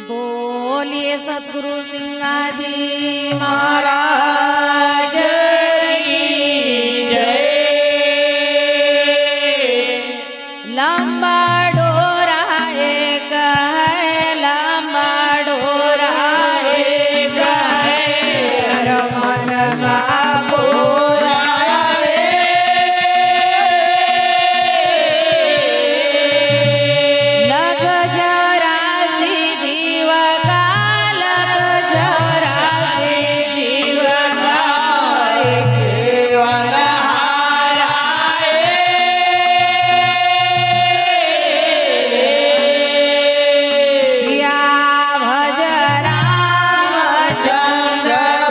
बोलिए सतगुरु सिंगाजी महाराज की जय। लंबा डोरा एक है, लंबा डोरा एक है, रमन का गोरा रे। लग जरा सी दीव का, लग जरा सी दीव का, केवल सिया भज रामचंद्र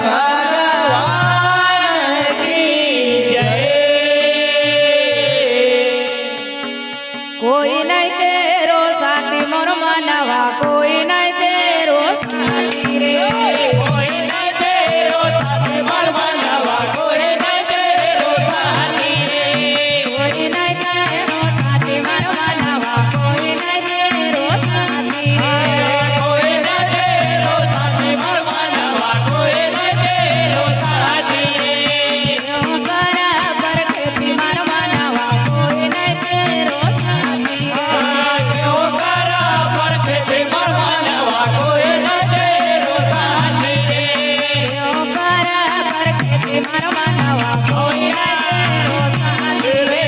भगवान की जय। कोई नहीं तेरो साथी मोर मनवा, कोई नहीं तेरो साथी रे। कोई नहीं तेरो साथी मोर मनवा, कोई नहीं तेरो साथी रे। कोई नहीं तेरो साथी मोर मनवा, कोई नहीं तेरो साथी रे। कोई नहीं तेरो साथी मोर मनवा, कोई नहीं तेरो साथी रे। क्यों करा बरकती मोर मनवा, कोई नहीं तेरो साथी रे। क्यों करा बरकती मोर मनवा, कोई नहीं तेरो साथी रे। क्यों करा बरकती मोर मनवा, कोई नहीं तेरो साथी रे।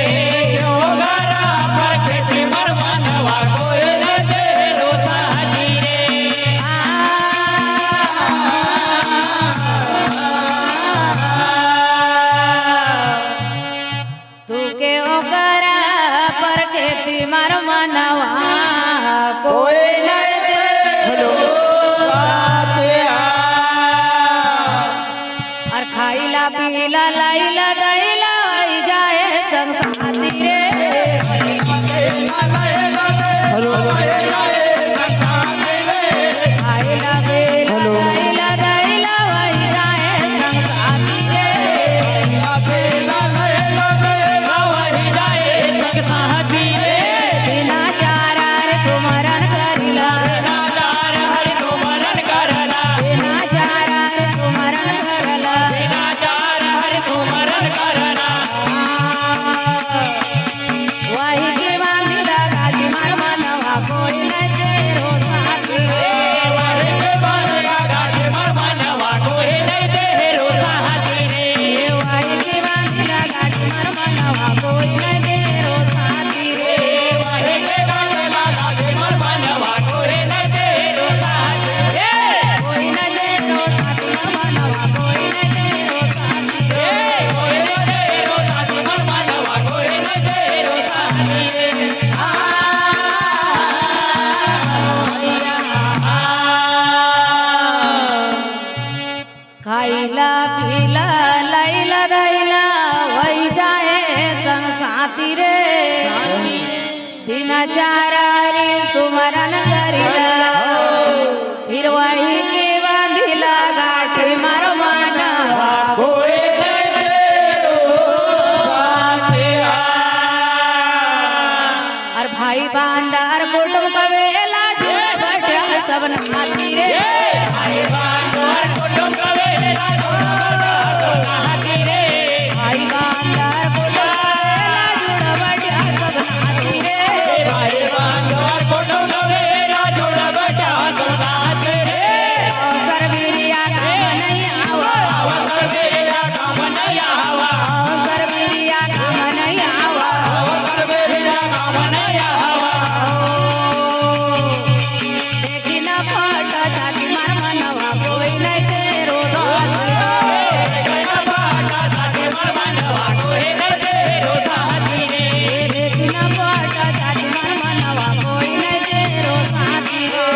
क्यों करा बरकती मोर मनवा, कोई नहीं तेरो साथी रे। तू के ओकरा पर खेती मार मनवा, कोई नहीं तेरो और खाइला पीला लाइला दैला आई जाए संसारी रे। खाइला पीला लाइला दैला आई जाए संसारी रे। बिना चारा रे सुमरन करिला, बिना चारा रे सुमरन करला। वही के बांधिला गाजी मार मनवा, कोई नहीं तेरो साथी रे। वही के बांधिला गाजी मार मनवा, कोई नहीं तेरो साथी रे। वही के बांधिला गाजी मार मनवा, कोई नहीं तेरो साथी रे। कोई नहीं तेरो साथी रे। कोई नहीं तेरो साथी मार मनवा, कोई नहीं तेरो साथी रे। कोई नहीं तेरो साथी मोर मनवा, कोई नहीं तेरो साथी रे। खाइला पीला लैला दैला वही जाए संग साथी रे। दिन चारा रे सुमरन करिला, फिर वही के बांधिला गाठी मारो मनवा, कोई नहीं तेरो साथी और भाई बांडार कुटुम कवेला जो बटा सब नाती रे। भाई बांधर कुटुंब कवेला साथी रे। भाई बांडार कुटुम कवेला जुड़ बटा सब नाती रे। भाई बांधर कुटुंब कवेला जुड़ बटा साथी रे। अवसर बिरिया काम नहीं आवा, अवसर मेरा काम नहीं आवा, अवसर बिरिया काम नहीं आवा। अवसर मेरा काम नहीं आवा। देखी न फट जाती मार मनवा, कोई नहीं तेरो साथी रे। गया बाटा साथी मोर मनवा, कोई नहीं तेरो साथी रे। देखी न फट जाती मार मनवा, कोई नहीं तेरो साथी रे।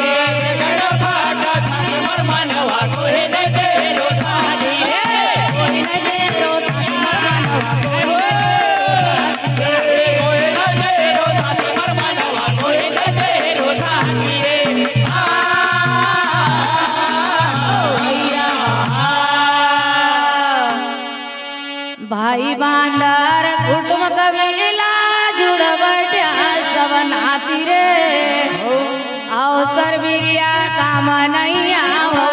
गया बाटा साथी मोर मनवा, कोई नहीं तेरो साथी रे। कोई नहीं तेरो साथी मार मनवा, कोई नहीं कोई नहीं तेरो साथी मोर मनवा, कोई नहीं तेरो साथी रे। भाई बांडर कुटुम कबीला जुड़ बट्या सब नाती रे। अवसर बिरिया काम રામ નૈયા હો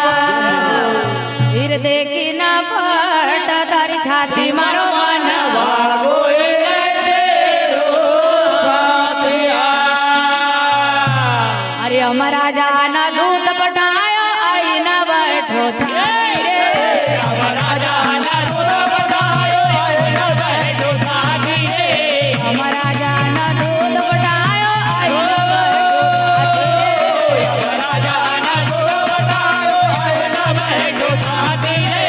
વીર દેખી ન ફટ તારી છાતી મારો મનવા કોઈ તેરો સાથિયા અરે અમારા જાના દૂત પટાયો આઈના બેઠો છાતી રે રાજાના દૂત પટાયો આઈના બેઠો છાતી રે અમારા જાના દૂત પટાયો આઈના રાજાના દૂત પટાયો આઈના બેઠો છાતી રે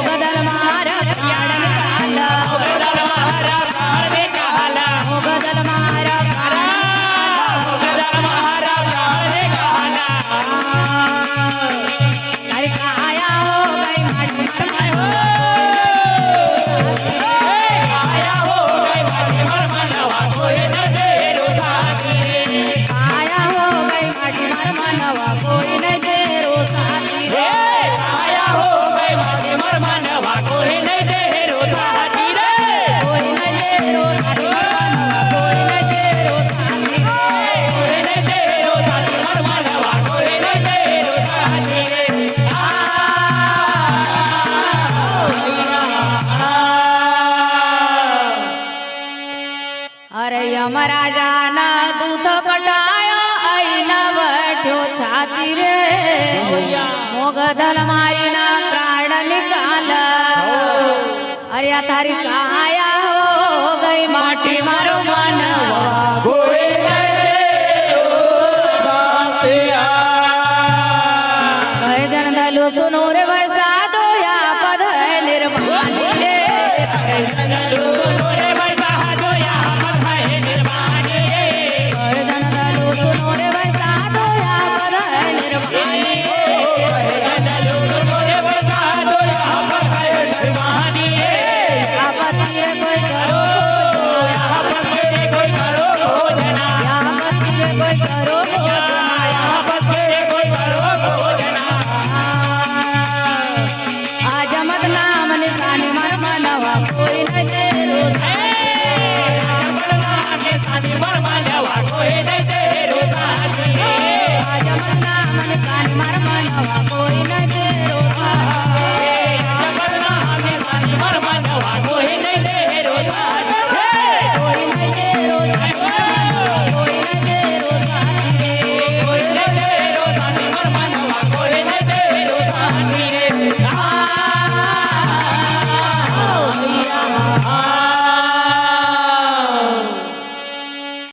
બદલ મારા પ્રાણ કાલા બદલ મારા પ્રાણ કાલા બદલ મારા પ્રાણ બદલ મારા પ્રાણ કાલા અરે કાયા હો ગઈ માટી આયા હો ગઈ માટી મર મનવા કોઈ ન તેરો સાથી રે આયા હો ગઈ માટી માર મનવા કોઈ ન તેરો સાથી રે આયા હો ગઈ માટી મર મનવા કોઈ ન તેરો સાથી રે કોઈ ન તેરો સાથી મનવા કોઈ ન તેરો સાથી રે કોઈ ન તેરો સાથી મર મનવા કોઈ ન તેરો સાથી રે અરે યમરાજાના દૂધ પટાયો આઈના બેઠો છાતી રે મોગદલ મારીના પ્રાણ નિકાલ અરે આ તારી કાયા હો ગઈ માટી મારો મનવા કોઈ ન તેરો સાથિયા કહે જન દલો સુનો રે વૈસા